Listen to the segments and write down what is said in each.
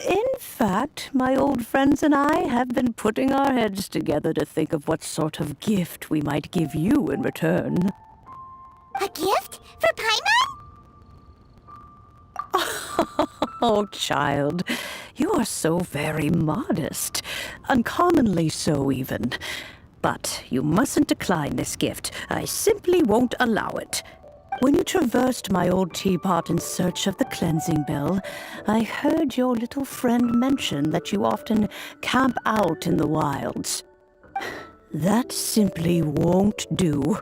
In fact, my old friends and I have been putting our heads together to think of what sort of gift we might give you in return. A gift? For Paimon? Oh, child, you are so very modest. Uncommonly so, even. But you mustn't decline this gift. I simply won't allow it. When you traversed my old teapot in search of the cleansing bell, I heard your little friend mention that you often camp out in the wilds. That simply won't do.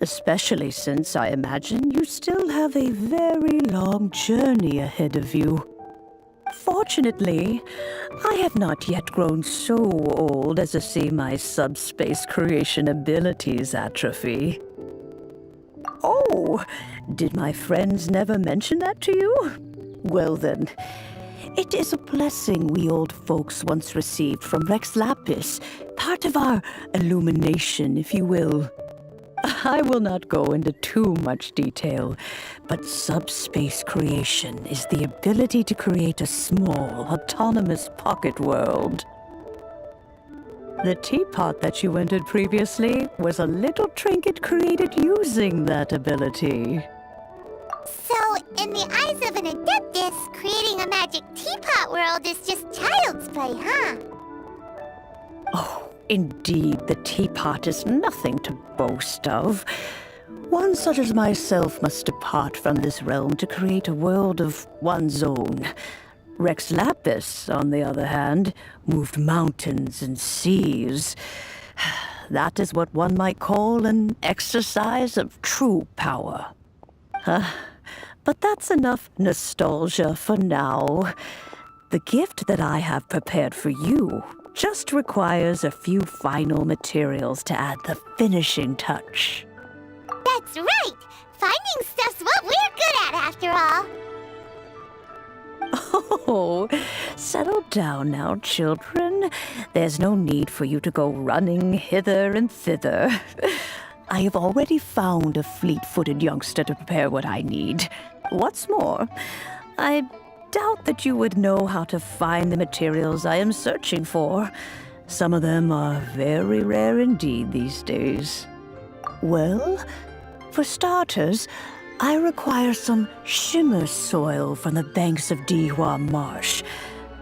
Especially since I imagine you still have a very long journey ahead of you. Fortunately, I have not yet grown so old as to see my subspace creation abilities atrophy. Oh, did my friends never mention that to you? Well then, it is a blessing we old folks once received from Rex Lapis, part of our illumination, if you will. I will not go into too much detail, but subspace creation is the ability to create a small, autonomous pocket world. The teapot that you entered previously was a little trinket created using that ability. So, in the eyes of an Adeptus, creating a magic teapot world is just child's play, huh? Oh, indeed, the teapot is nothing to boast of. One such as myself must depart from this realm to create a world of one's own. Rex Lapis, on the other hand, moved mountains and seas. That is what one might call an exercise of true power. But that's enough nostalgia for now. The gift that I have prepared for you just requires a few final materials to add the finishing touch. That's right! Finding stuff's what we're good at, after all. Oh, settle down now, children. There's no need for you to go running hither and thither. I have already found a fleet-footed youngster to prepare what I need. What's more, I doubt that you would know how to find the materials I am searching for. Some of them are very rare indeed these days. Well, for starters, I require some shimmer soil from the banks of Dihua Marsh.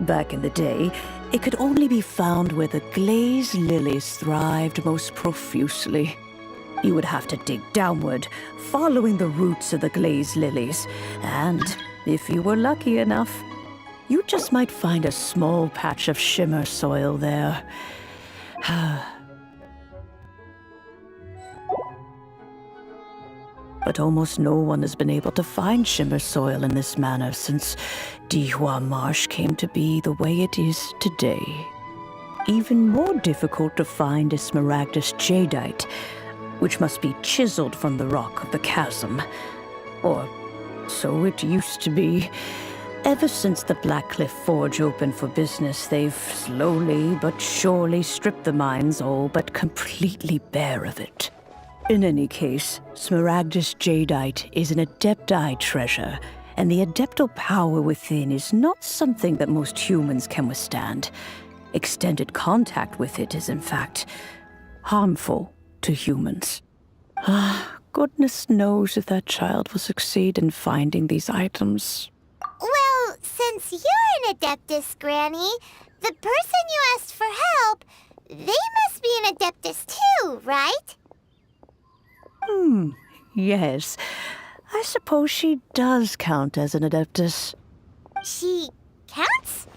Back in the day, it could only be found where the glazed lilies thrived most profusely. You would have to dig downward, following the roots of the glazed lilies, and if you were lucky enough, you just might find a small patch of shimmer soil there. But almost no one has been able to find shimmer soil in this manner since Dihua Marsh came to be the way it is today. Even more difficult to find is smaragdus jadeite, which must be chiseled from the rock of the chasm. Or so it used to be. Ever since the Blackcliff Forge opened for business, they've slowly but surely stripped the mines all but completely bare of it. In any case, smaragdus jadeite is an adepti treasure, and the adeptal power within is not something that most humans can withstand. Extended contact with it is, in fact, harmful to humans. Goodness knows if that child will succeed in finding these items. Well, since you're an Adeptus, Granny, the person you asked for help, they must be an Adeptus too, right? Yes. I suppose she does count as an Adeptus. She counts?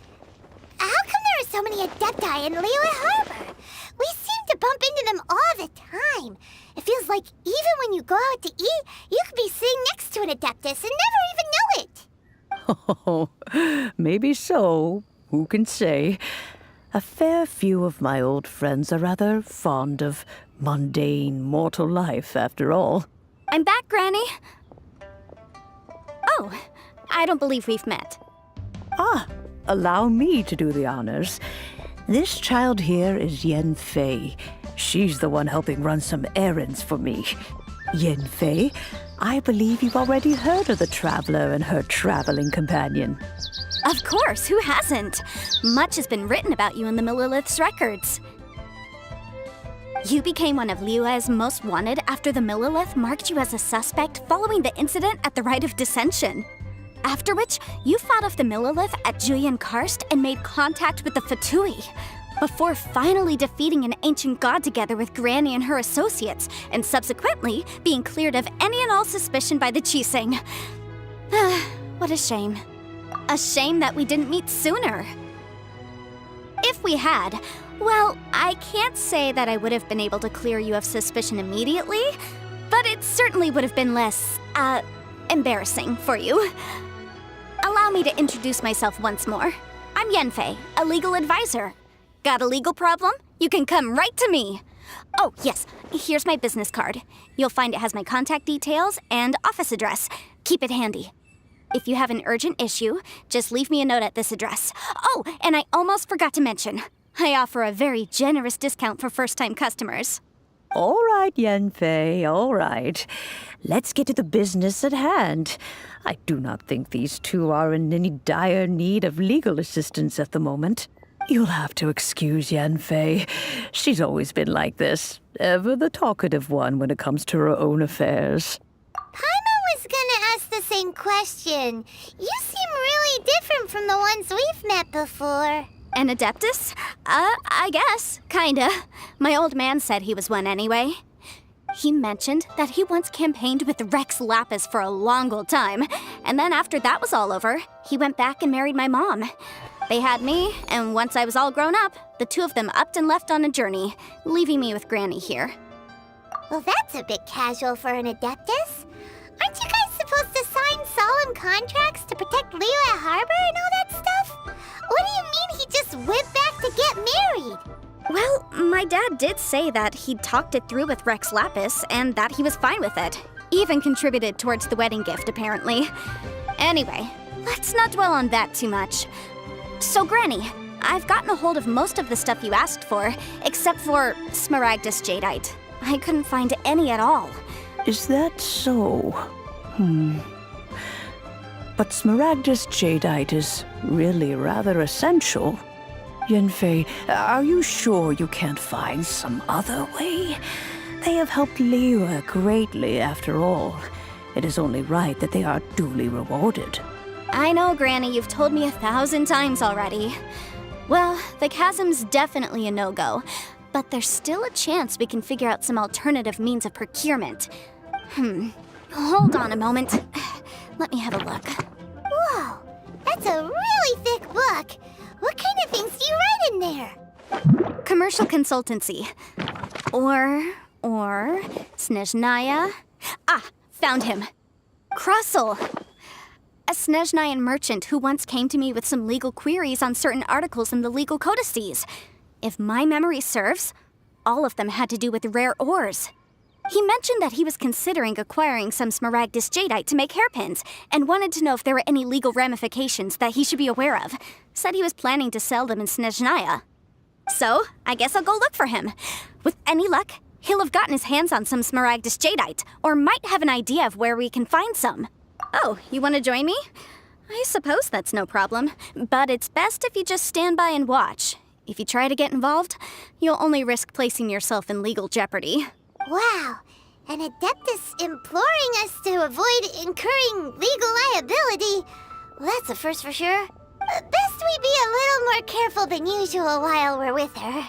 How come there are so many Adepti in Liyue Harbor? We seem to bump into them all the time. It feels like even when you go out to eat, you could be sitting next to an Adeptus and never even know it. Oh, maybe so. Who can say? A fair few of my old friends are rather fond of mundane mortal life, after all. I'm back, Granny. Oh, I don't believe we've met. Allow me to do the honors. This child here is Yen Fei. She's the one helping run some errands for me. Yen Fei, I believe you've already heard of the traveler and her traveling companion. Of course, who hasn't? Much has been written about you in the Millilith's records. You became one of Liyue's most wanted after the Millilith marked you as a suspect following the incident at the Rite of Dissension. After which, you fought off the Millilith at Julian Karst and made contact with the Fatui, before finally defeating an ancient god together with Granny and her associates, and subsequently being cleared of any and all suspicion by the Chiseng. What a shame. A shame that we didn't meet sooner. If we had, well, I can't say that I would have been able to clear you of suspicion immediately, but it certainly would have been less, embarrassing for you. Allow me to introduce myself once more. I'm Yanfei, a legal advisor. Got a legal problem? You can come right to me. Oh, yes, here's my business card. You'll find it has my contact details and office address. Keep it handy. If you have an urgent issue, just leave me a note at this address. Oh, and I almost forgot to mention, I offer a very generous discount for first-time customers. All right, Yanfei, all right. Let's get to the business at hand. I do not think these two are in any dire need of legal assistance at the moment. You'll have to excuse Yanfei. She's always been like this, ever the talkative one when it comes to her own affairs. Paimon was gonna ask the same question. You seem really different from the ones we've met before. An Adeptus? I guess, kinda. My old man said he was one anyway. He mentioned that he once campaigned with Rex Lapis for a long old time, and then after that was all over, he went back and married my mom. They had me, and once I was all grown up, the two of them upped and left on a journey, leaving me with Granny here. Well, that's a bit casual for an Adeptus. Aren't you guys supposed to sign solemn contracts to protect Liyue Harbor and all that stuff? What do you mean he just went back to get married? Well, my dad did say that he'd talked it through with Rex Lapis and that he was fine with it. Even contributed towards the wedding gift, apparently. Anyway, let's not dwell on that too much. So, Granny, I've gotten a hold of most of the stuff you asked for, except for Smaragdus Jadeite. I couldn't find any at all. Is that so? But Smaragdus Jadeite is really rather essential. Yanfei, are you sure you can't find some other way? They have helped Liyue greatly, after all. It is only right that they are duly rewarded. I know, Granny, you've told me 1,000 times already. Well, the chasm's definitely a no-go, but there's still a chance we can figure out some alternative means of procurement. Hold on a moment. Let me have a look. Whoa, that's a really thick book. What kind of things do you write in there? Commercial consultancy. Or Snezhnaya. Ah, found him. Krusel. A Snezhnayan merchant who once came to me with some legal queries on certain articles in the legal codices. If my memory serves, all of them had to do with rare ores. He mentioned that he was considering acquiring some Smaragdus Jadeite to make hairpins, and wanted to know if there were any legal ramifications that he should be aware of. Said he was planning to sell them in Snezhnaya. So, I guess I'll go look for him. With any luck, he'll have gotten his hands on some Smaragdus Jadeite, or might have an idea of where we can find some. Oh, you want to join me? I suppose that's no problem, but it's best if you just stand by and watch. If you try to get involved, you'll only risk placing yourself in legal jeopardy. Wow, an Adeptus imploring us to avoid incurring legal liability. Well, that's a first for sure. Best we be a little more careful than usual while we're with her.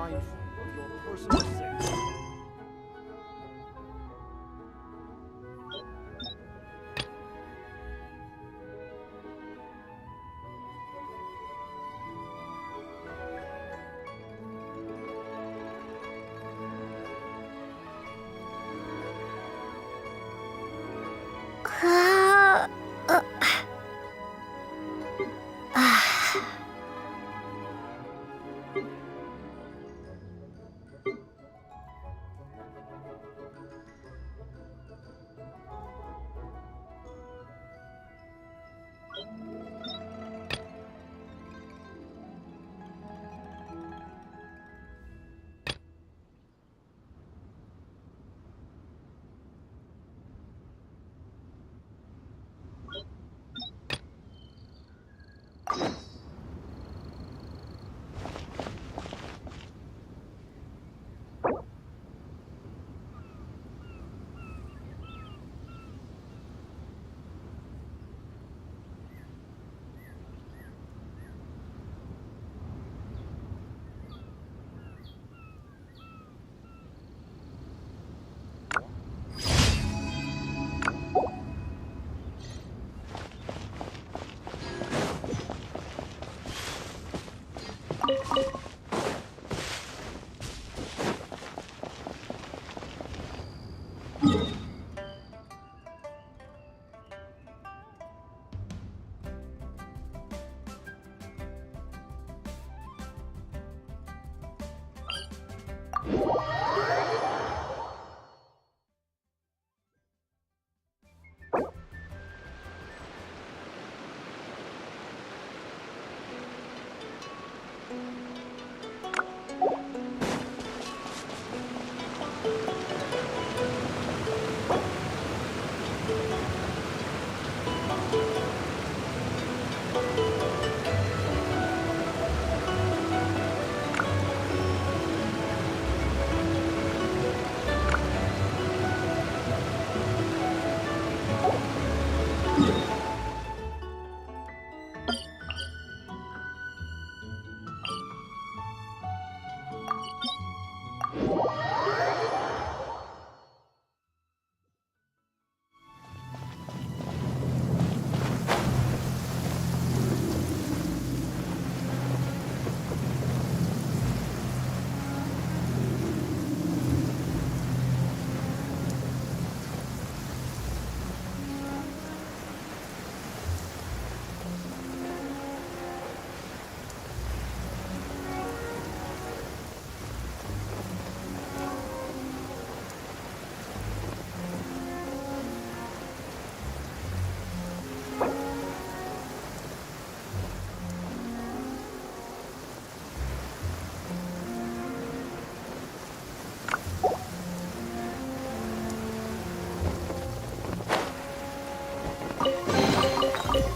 mindful of your personal safety. Uh, uh,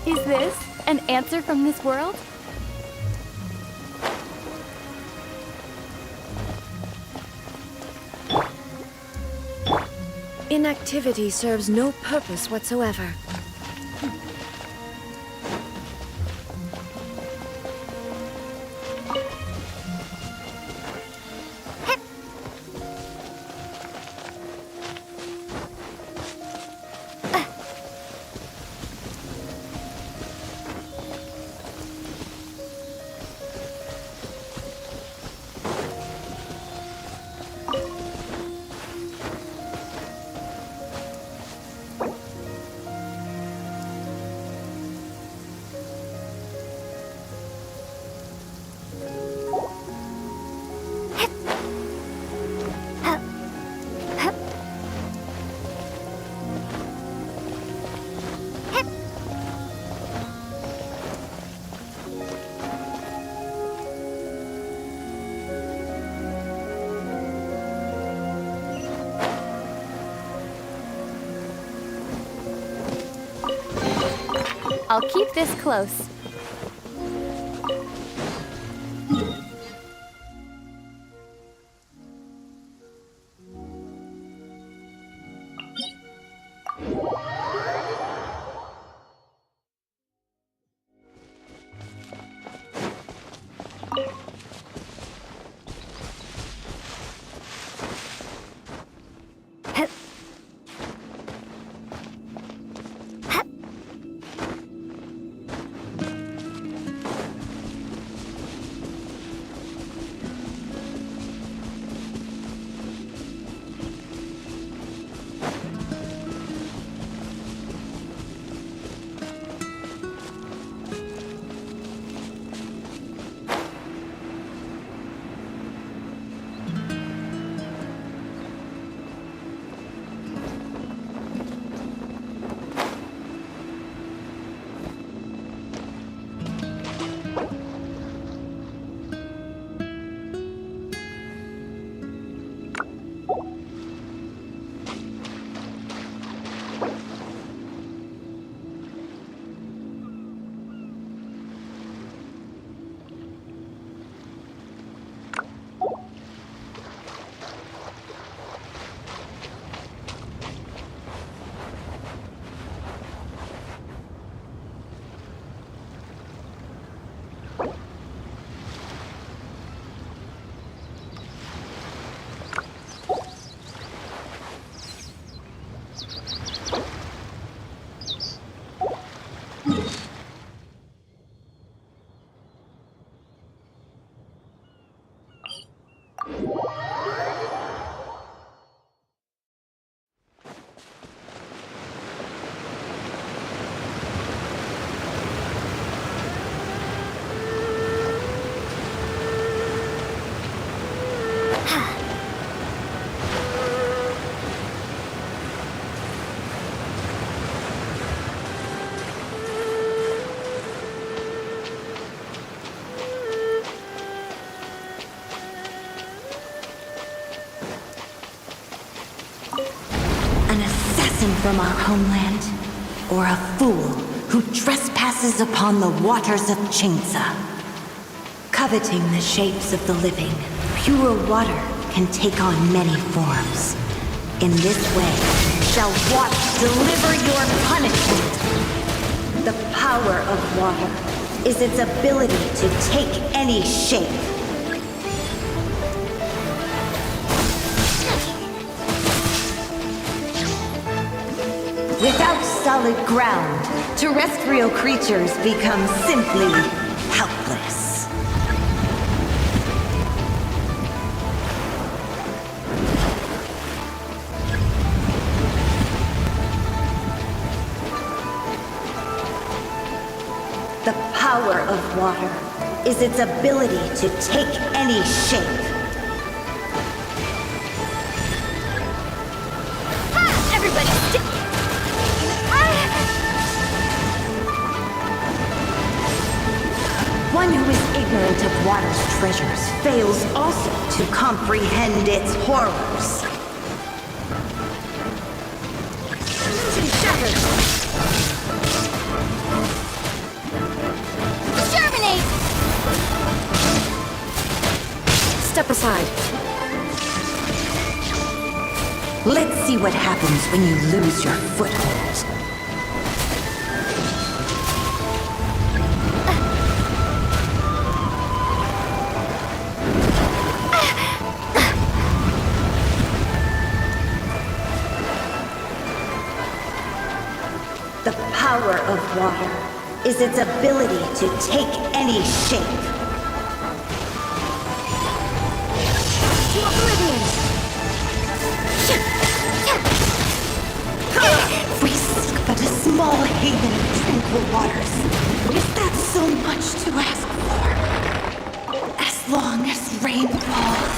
Is this an answer from this world? Inactivity serves no purpose whatsoever. I'll keep this close. assassin from our homeland, or a fool who trespasses upon the waters of Chingsa. Coveting the shapes of the living, pure water can take on many forms. In this way, shall water deliver your punishment. The power of water is its ability to take any shape. Without solid ground, terrestrial creatures become simply helpless. The power of water is its ability to take any shape. Everybody stick! One who is ignorant of water's treasures fails also to comprehend its horrors. City shattered! Germinate! Step aside. Let's see what happens when you lose your foothold. The power of water is its ability to take any shape. To oblivion! We seek but a small haven of tranquil waters. Is that so much to ask for? As long as rain falls.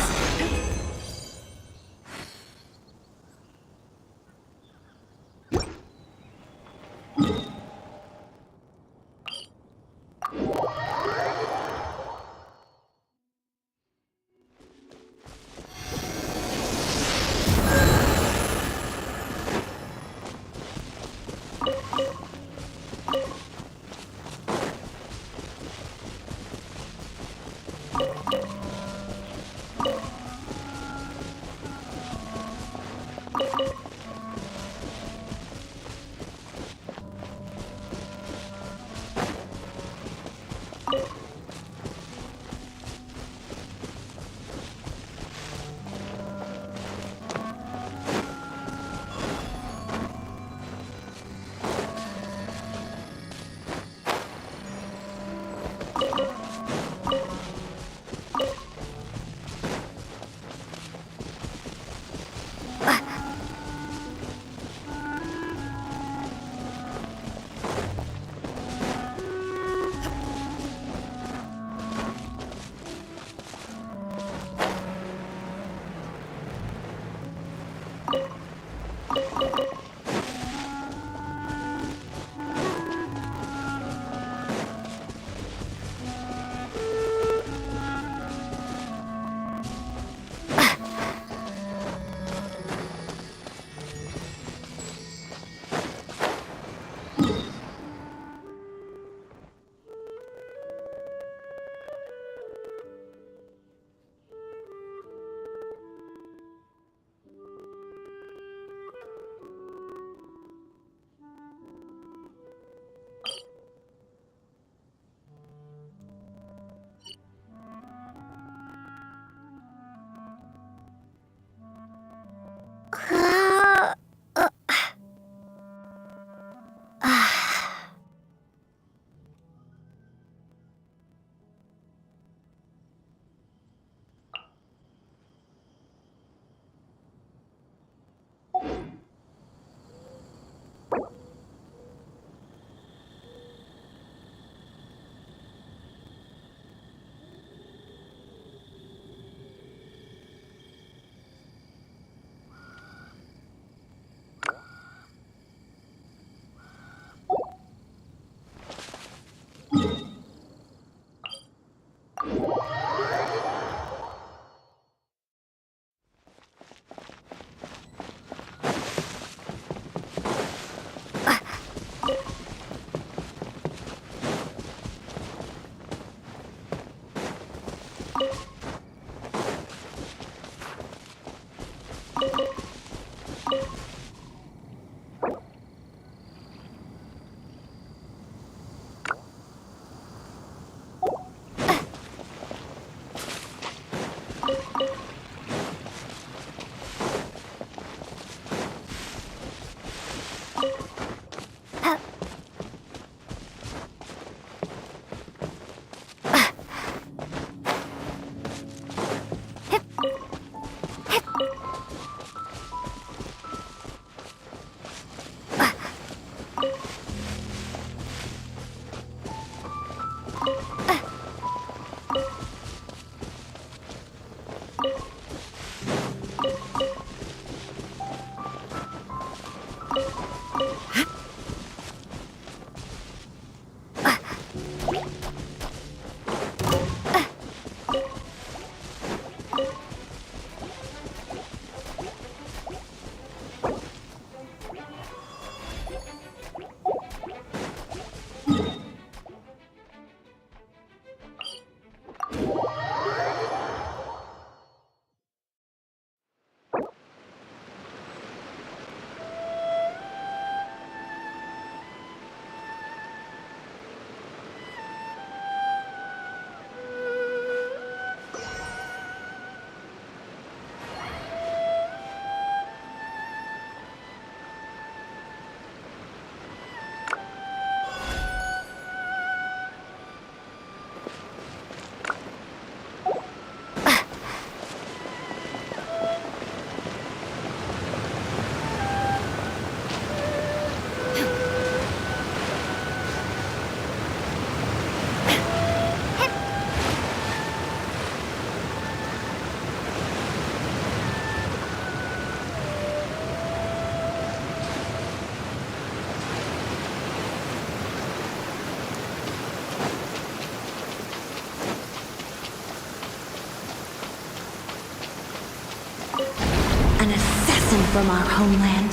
assassin from our homeland,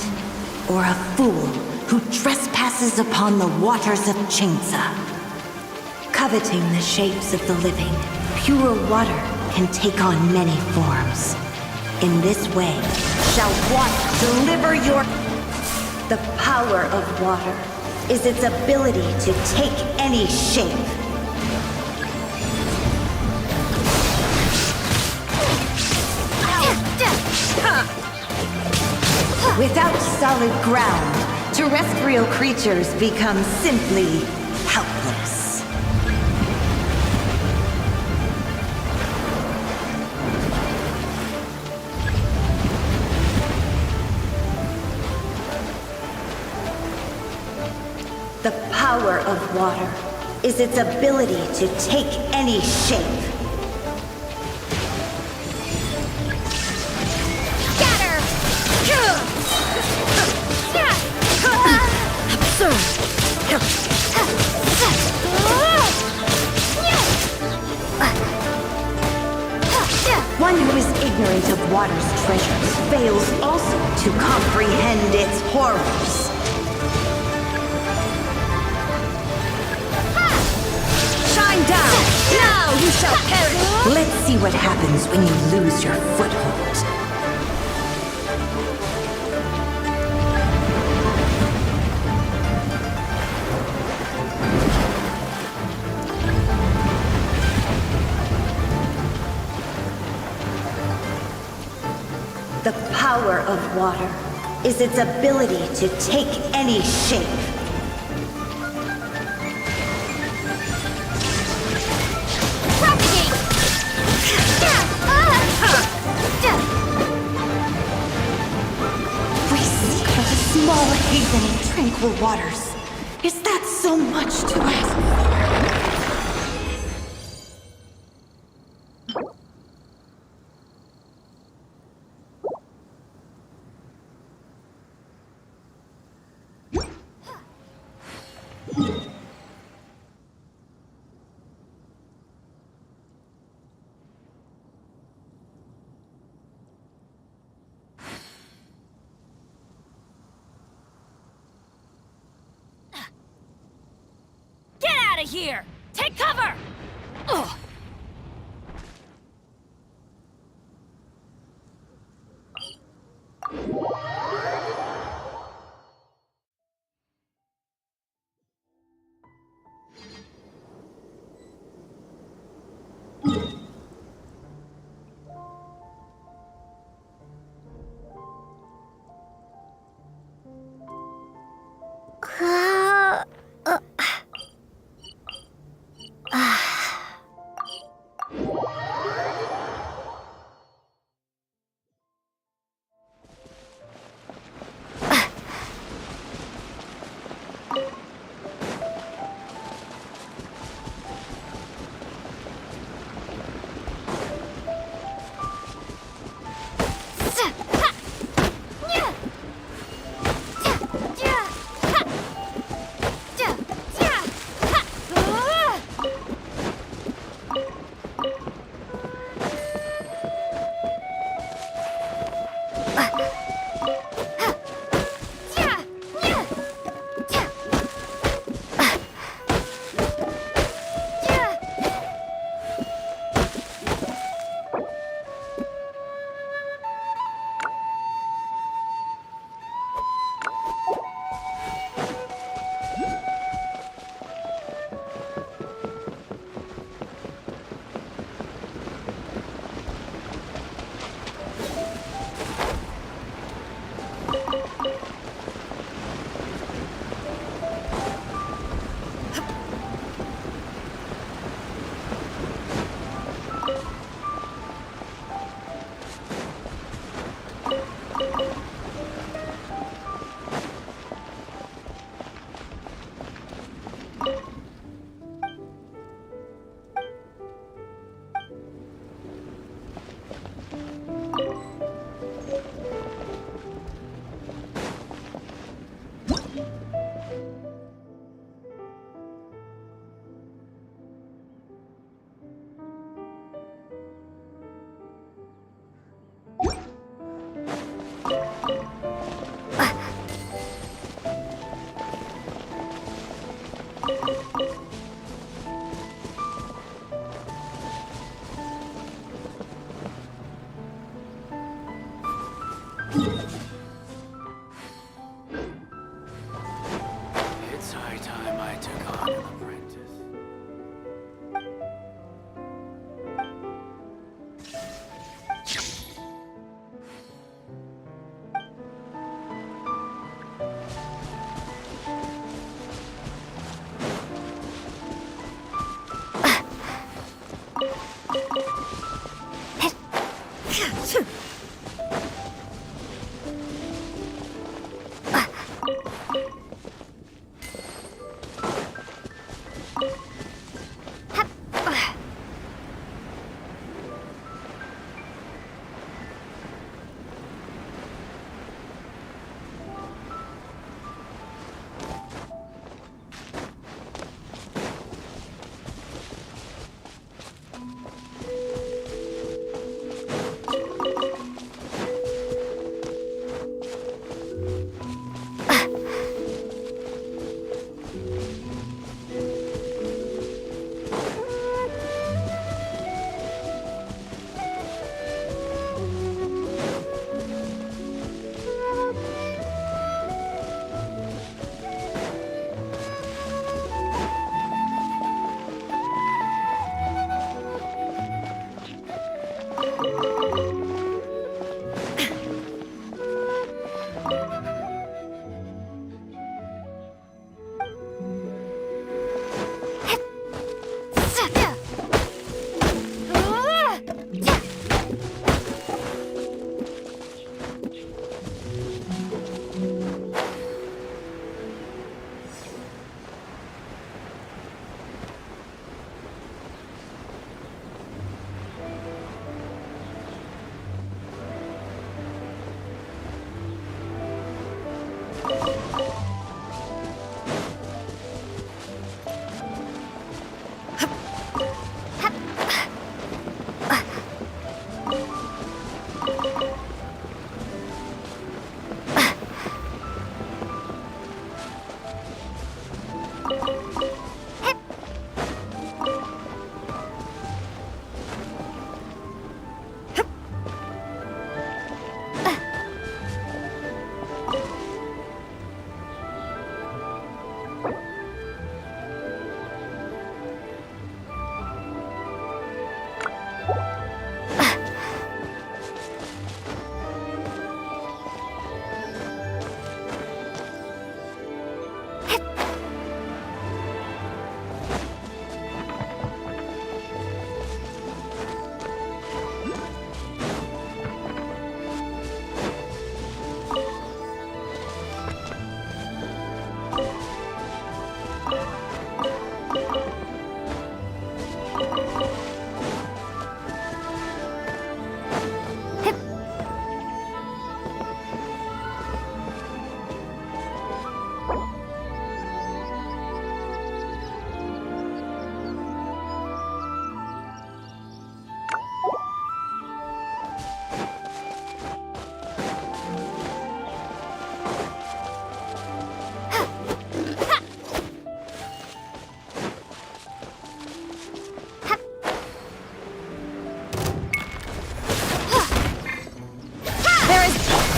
or a fool who trespasses upon the waters of Chainsa. Coveting the shapes of the living, pure water can take on many forms. In this way, shall water deliver your... The power of water is its ability to take any shape. Without solid ground, terrestrial creatures become simply helpless. The power of water is its ability to take any shape. One who is ignorant of water's treasures fails also to comprehend its horrors. Shine down! Now you shall perish! Let's see what happens when you lose your foothold. The power of water is its ability to take any shape. Propagate! We seek but a small haven in tranquil waters. Is that so much to ask for? Get out of here! Take cover! Ugh.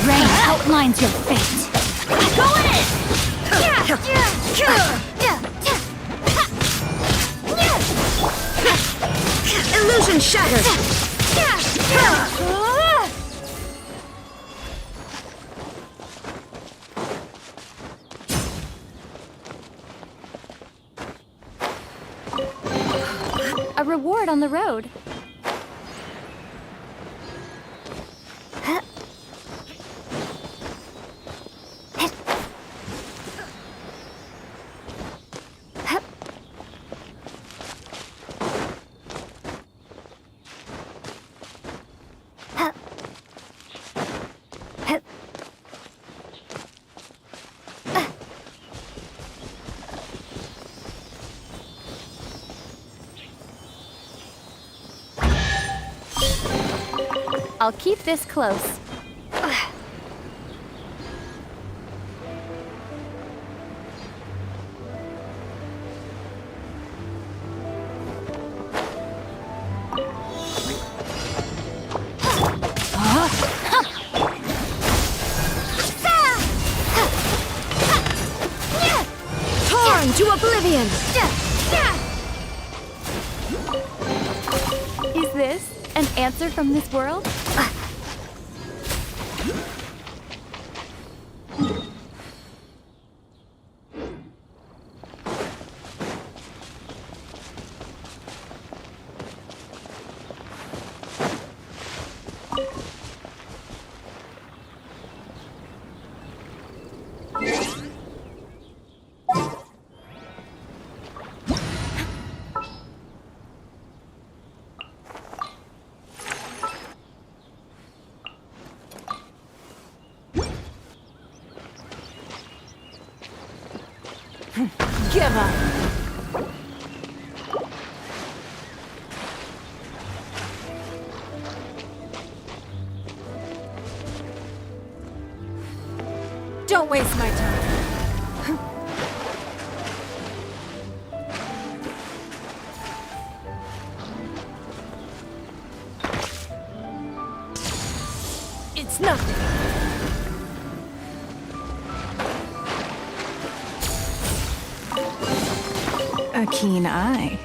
Rain outlines your fate. Go in! Illusion shattered! A reward on the road. I'll keep this close. Torn to oblivion! Is this an answer from this world? Give up! Don't waste my time. It's nothing. A keen eye.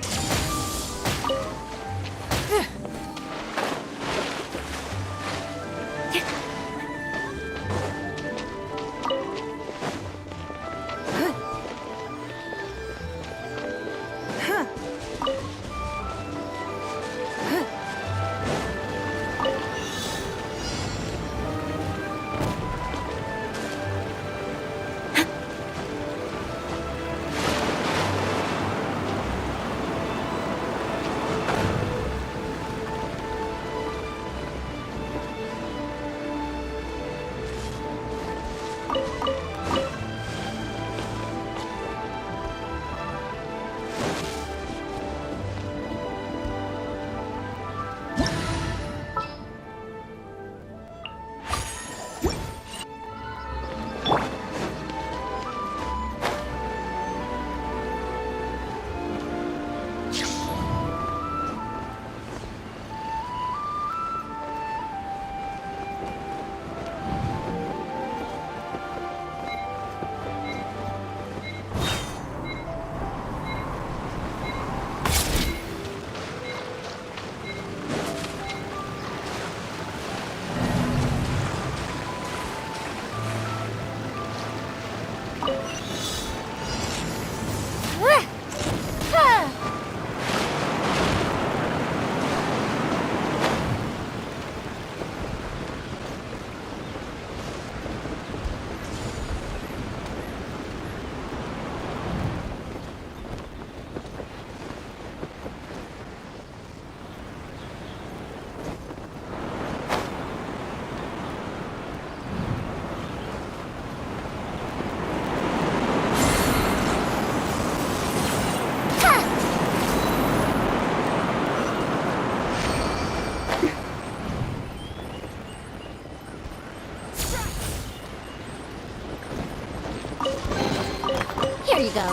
Here you go.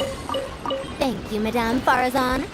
Thank you, Madame Farazan.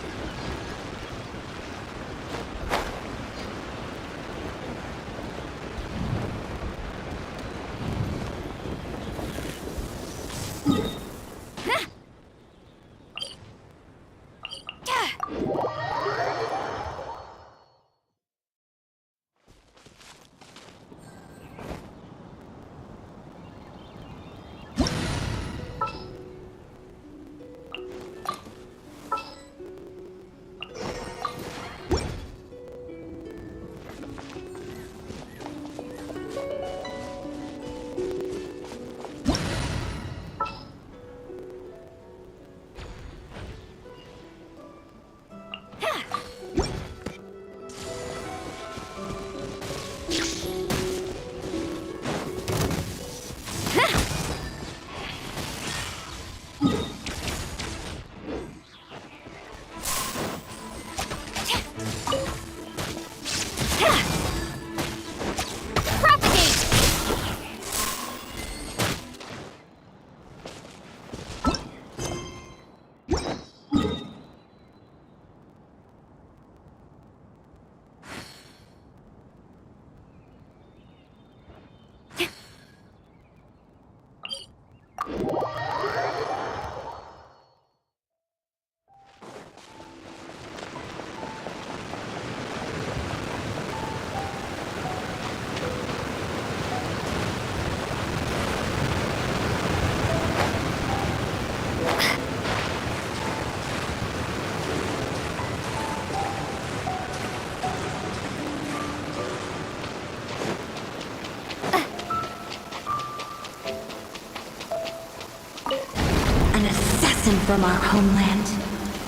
An assassin from our homeland,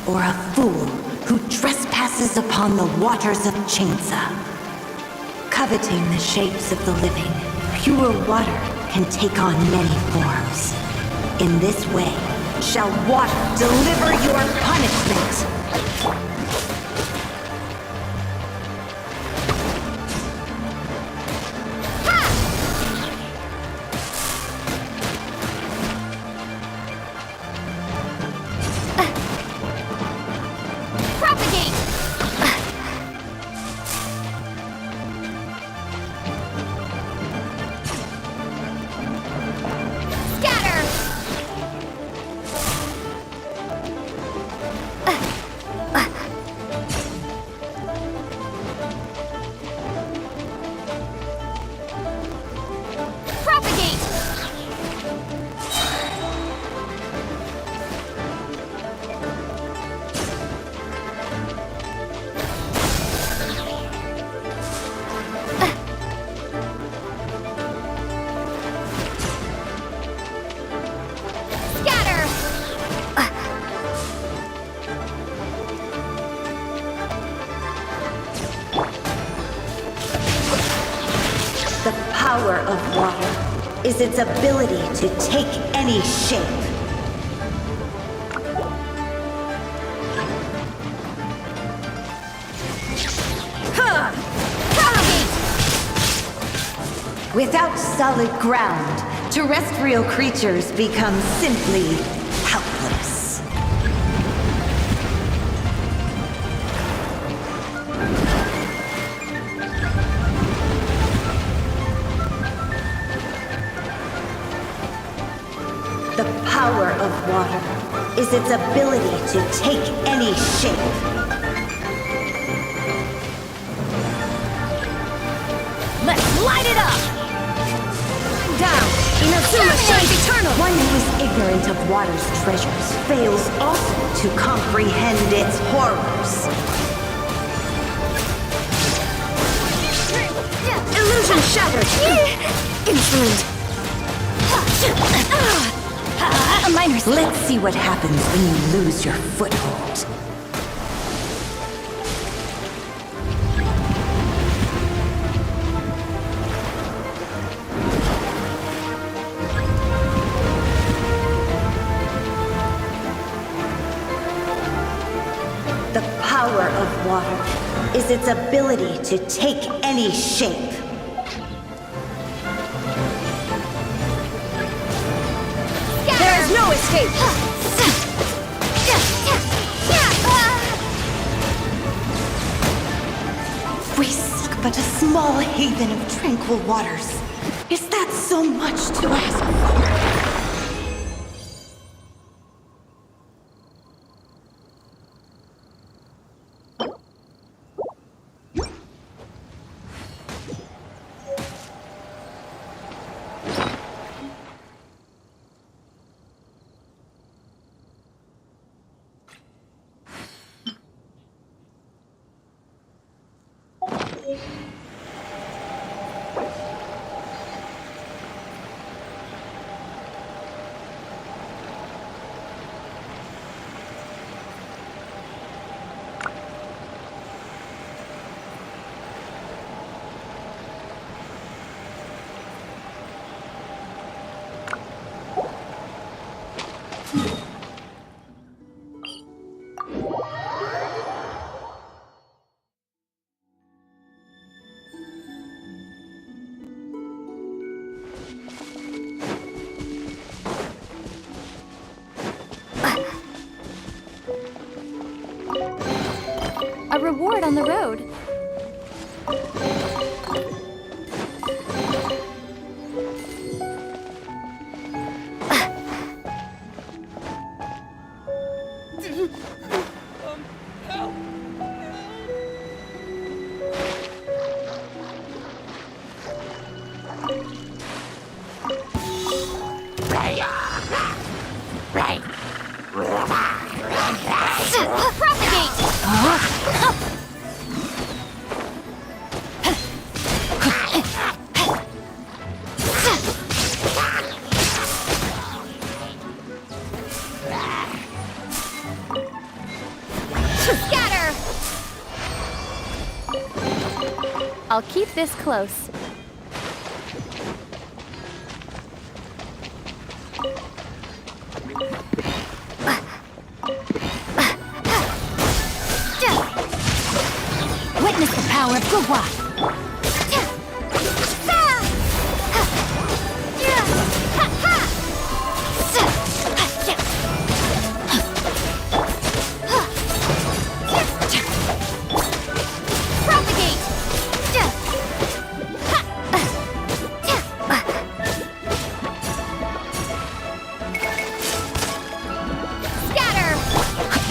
or a fool who trespasses upon the waters of Chainsa. Coveting the shapes of the living, pure water can take on many forms. In this way, shall water deliver your punishment! The power of water is its ability to take any shape. Without solid ground, terrestrial creatures become simply helpless. The power of water is its ability to take any shape. Let's light it up! Down! Inazuma shines eternal! One who is ignorant of water's treasures fails also to comprehend its horrors. Illusion shattered! Insolent! A minor... Let's see what happens when you lose your foothold. The power of water is its ability to take any shape. There is no escape! We seek but a small haven of tranquil waters. Is that so much to ask for? A reward on the road. I'll keep this close. Witness the power of Gugwa!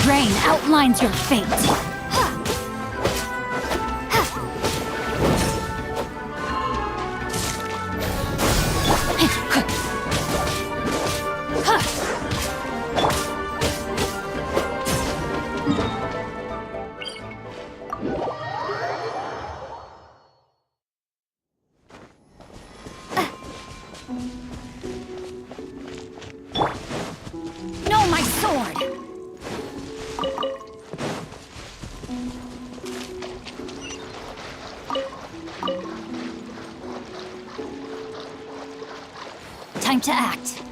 Rain outlines your fate. No, my sword! Time to act.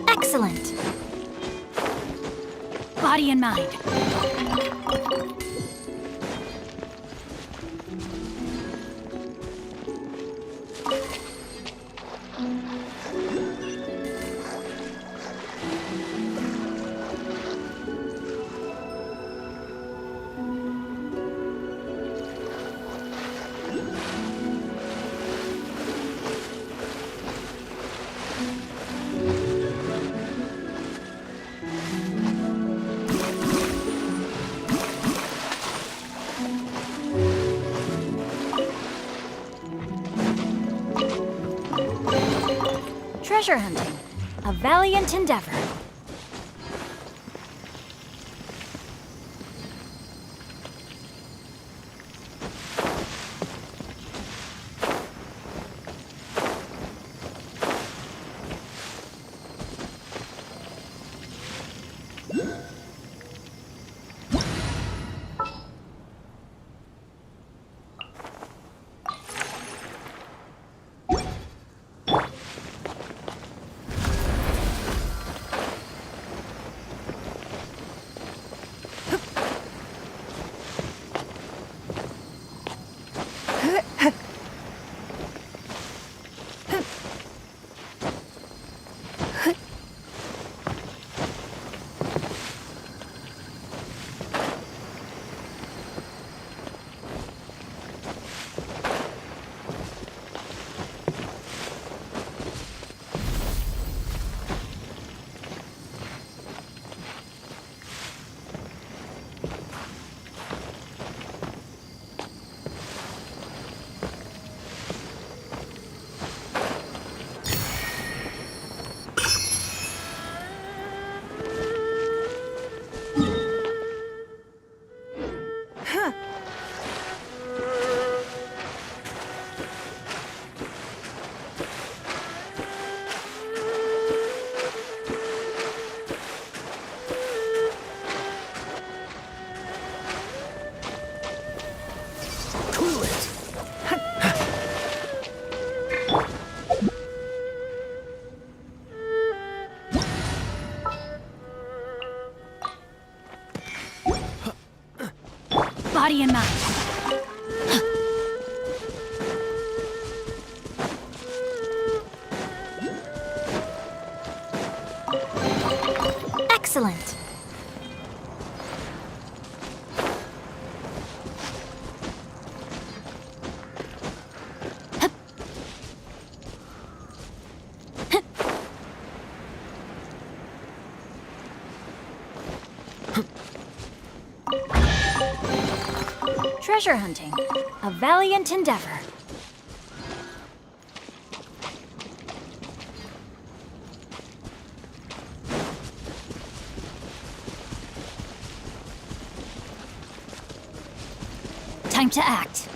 Excellent. Body and mind. Treasure hunting, a valiant endeavor. Body and mind. Excellent. Treasure hunting, a valiant endeavor. Time to act.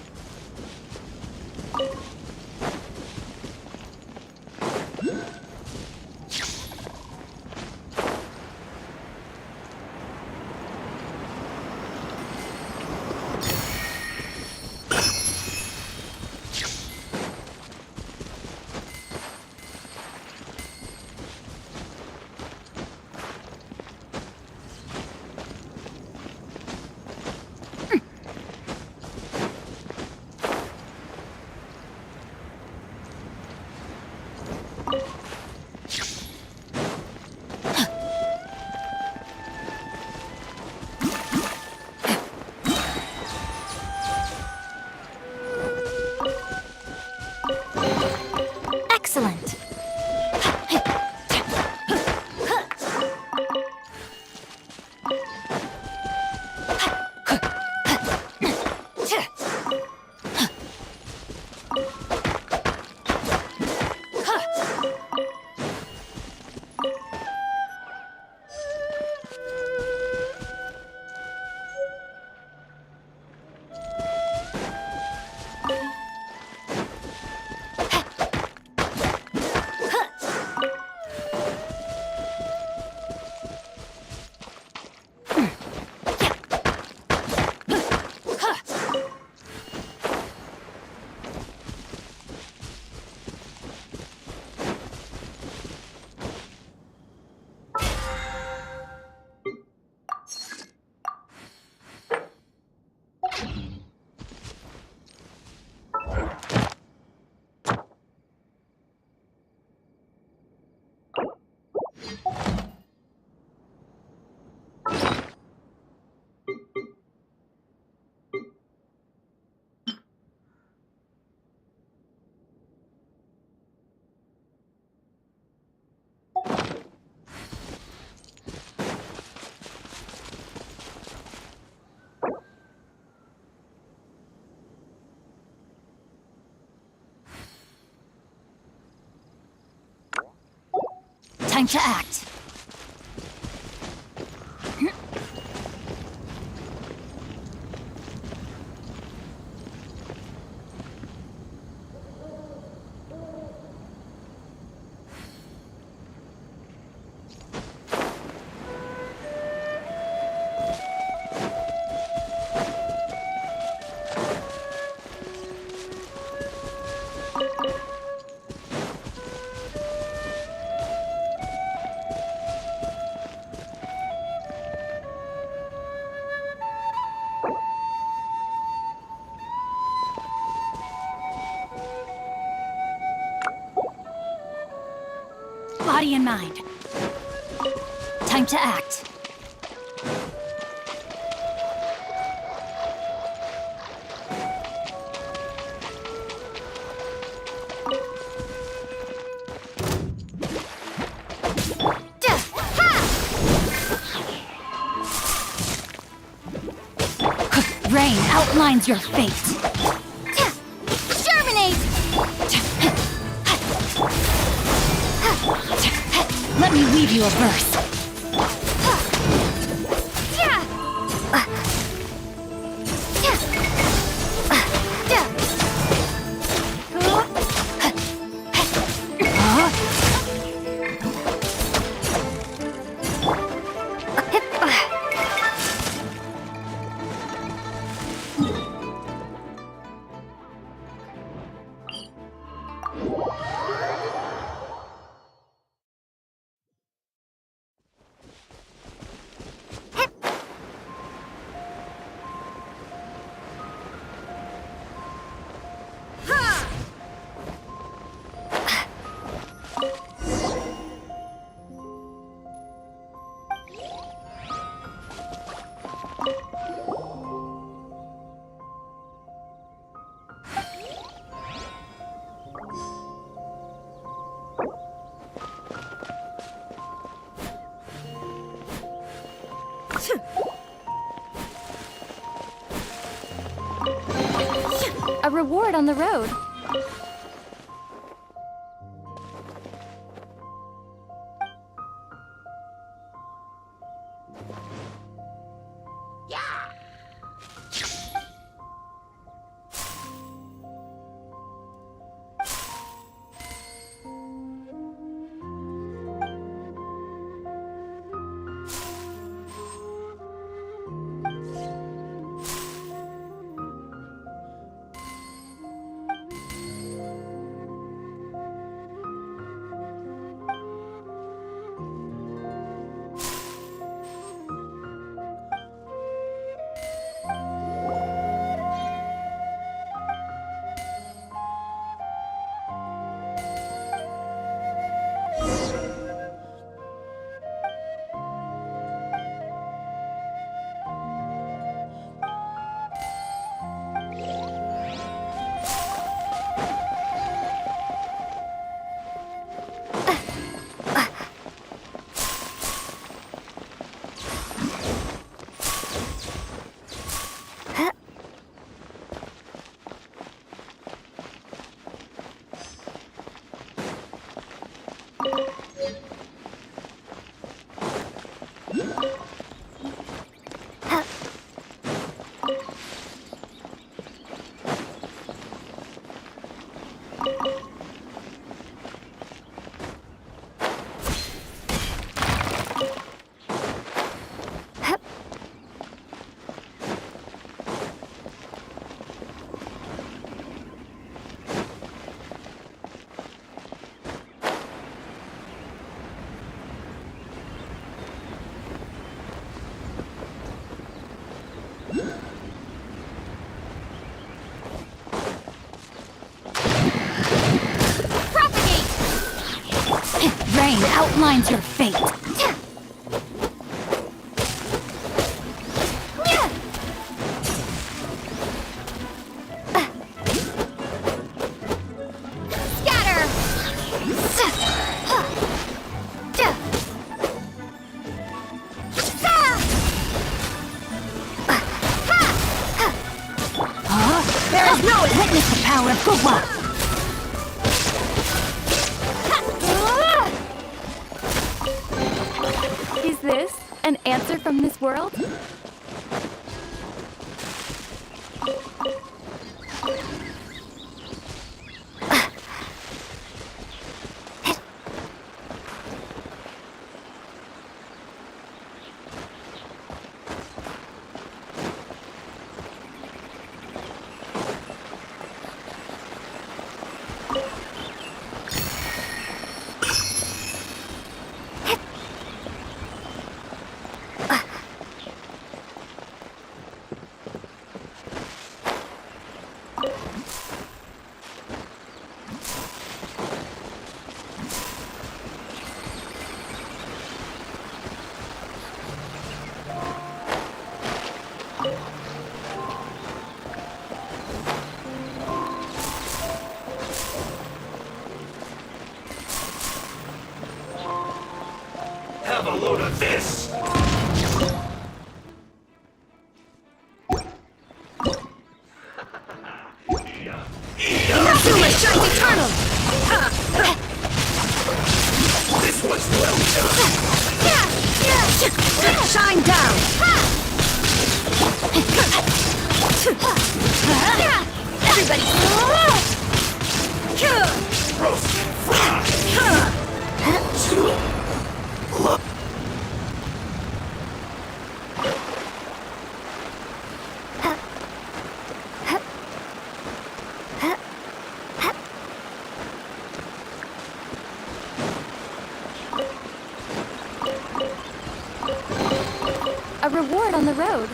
Excellent. Time to act. Body and mind. Time to act. Rain outlines your fate. Germinate! Let me weave you a verse. A reward on the road. Rain outlines your fate. Scatter! There is no witness the power of good luck. Is this an answer from this world? Have a load of this! Inazuma shines eternal! This was well done! Shine down! Everybody! Roast! A reward on the road.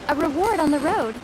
A reward on the road.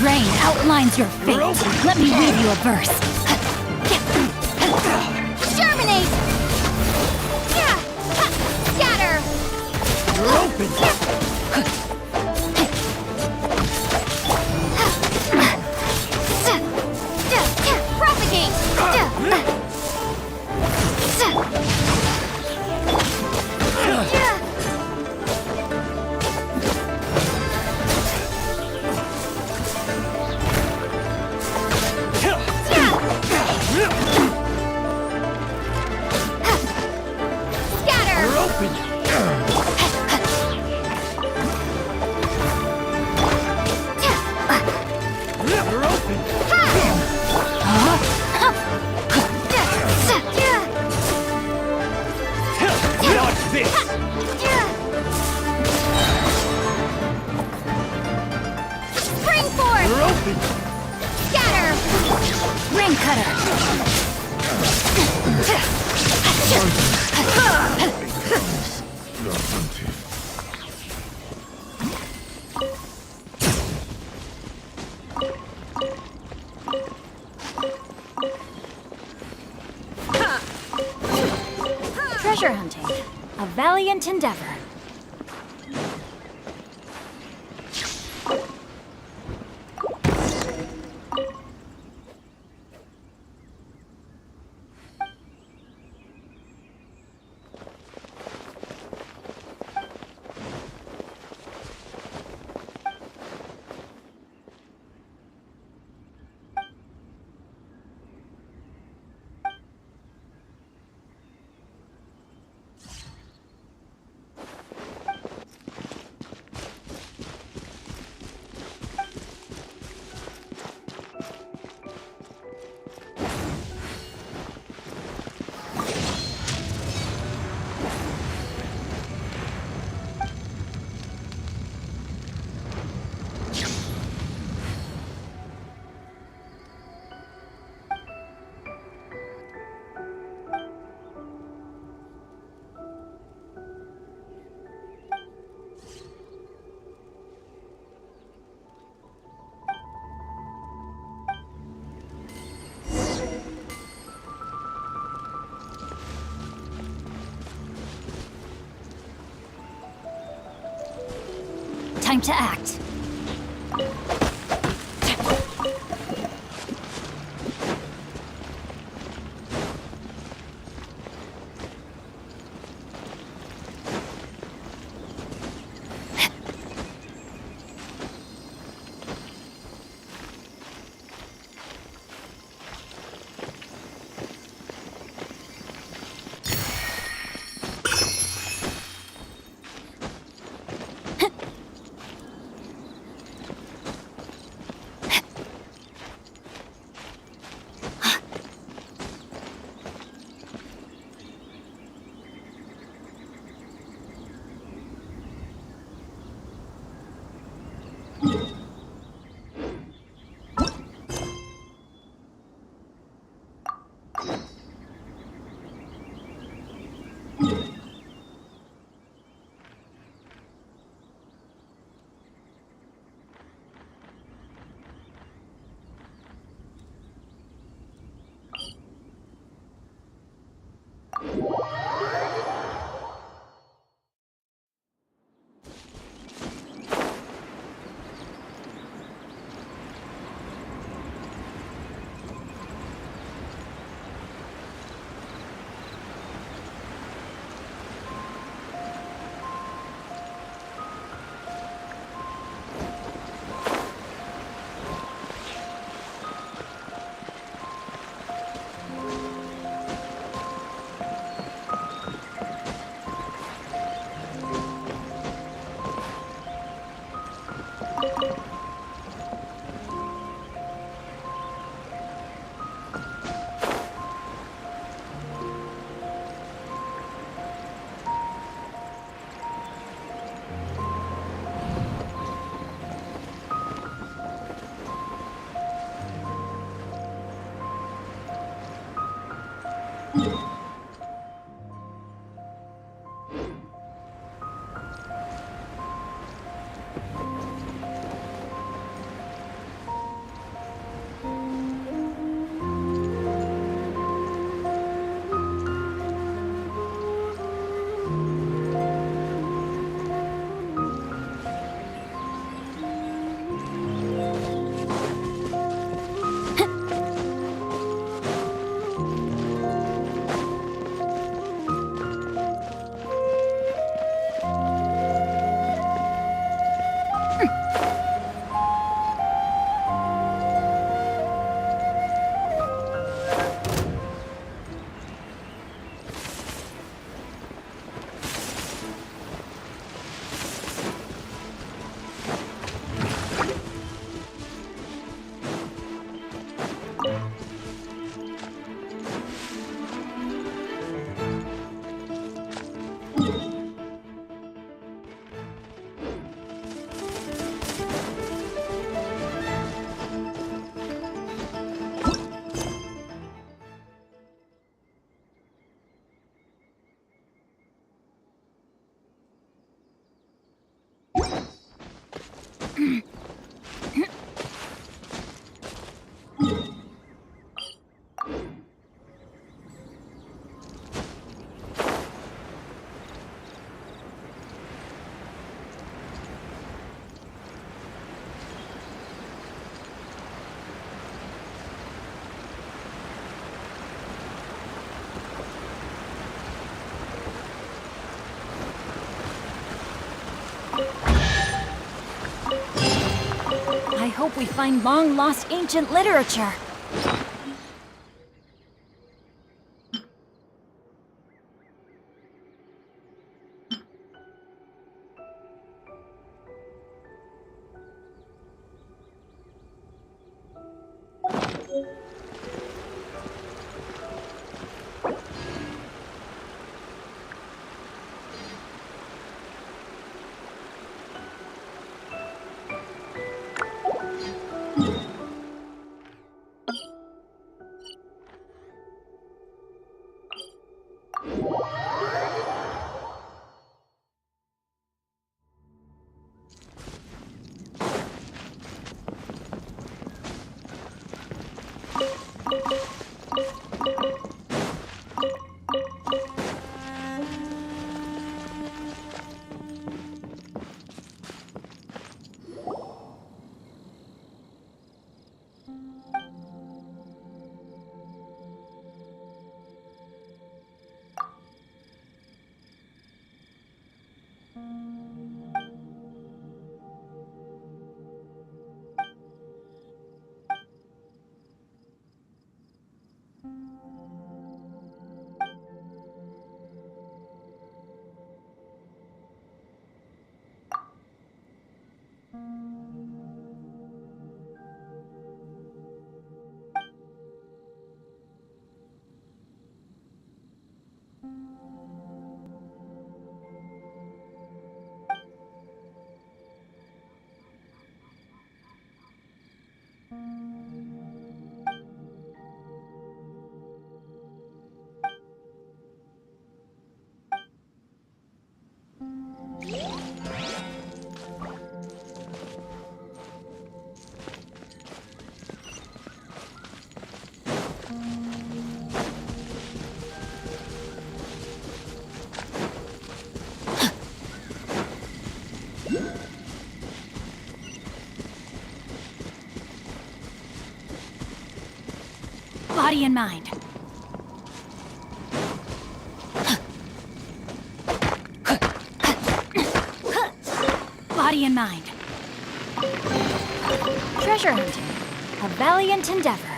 Rain outlines your fate. Let me read you a verse. Germinate! Scatter! You're open! Propagate! Scatter! You're open! You're open! Watch this! Spring forth! You're open! Scatter! Ring cutter! Treasure hunting. A valiant endeavor. Time to act. hope we find long-lost ancient literature. Body and mind. Body and mind. Treasure hunting. A valiant endeavor.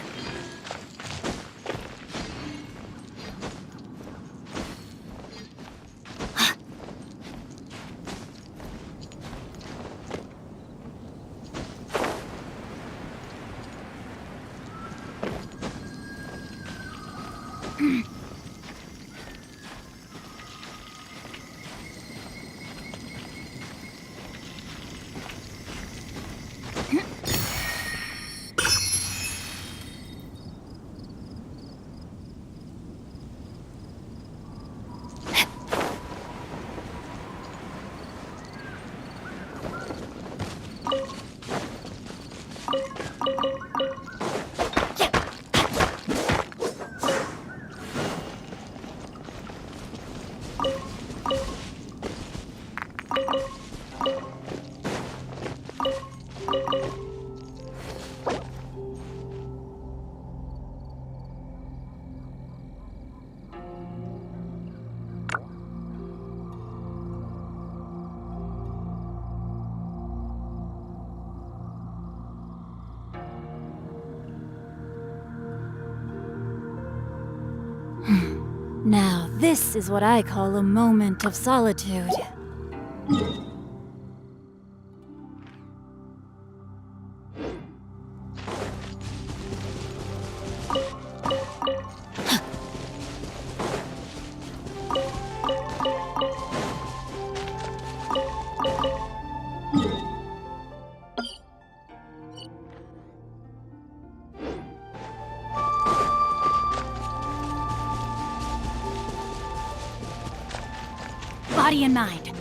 Now, this is what I call a moment of solitude. Body and mind.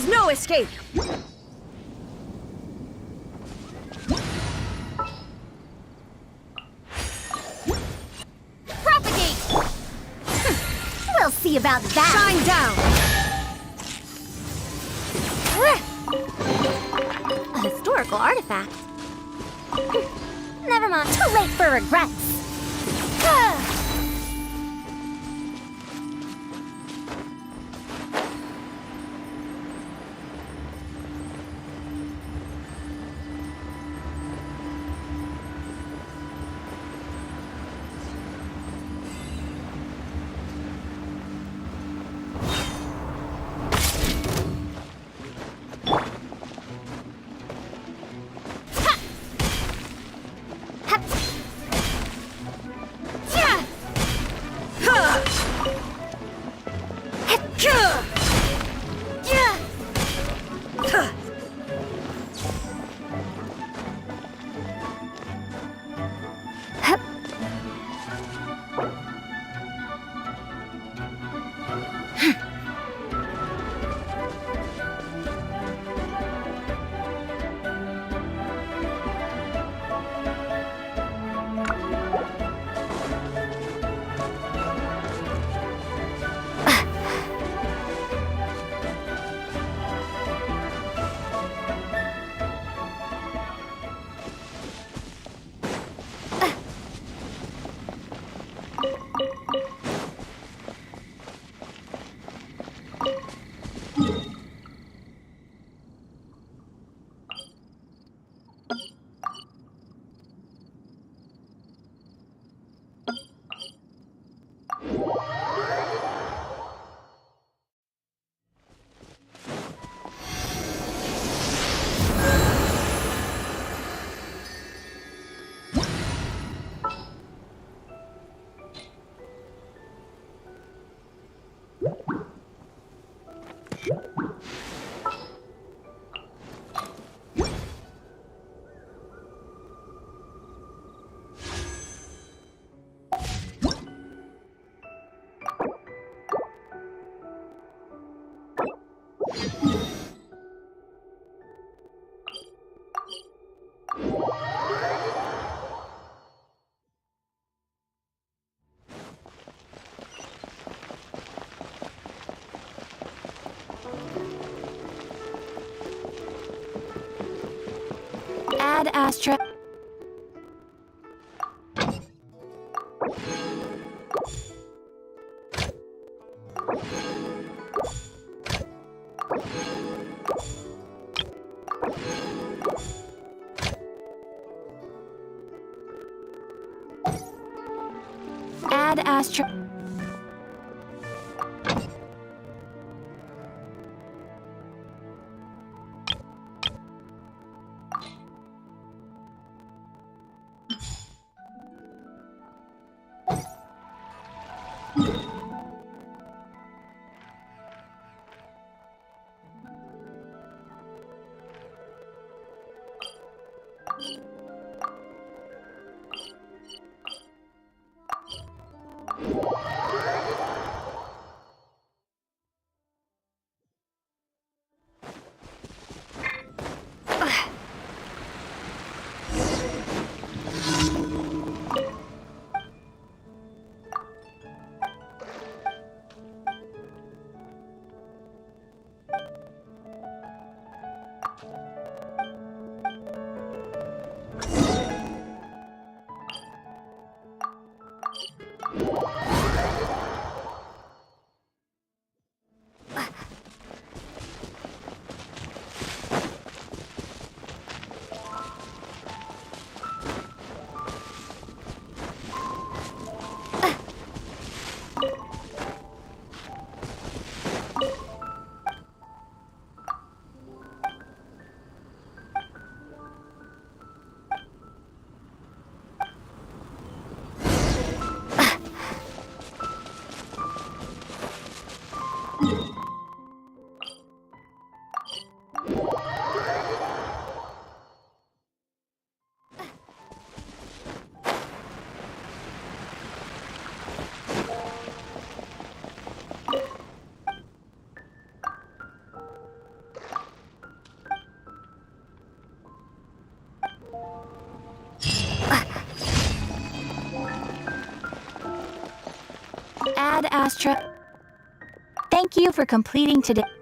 is no escape! Propagate! We'll see about that! Shine down! A historical artifact. Never mind. Too late for regrets. Add Astra. Add Astra. Ad Astra. Thank you for completing today.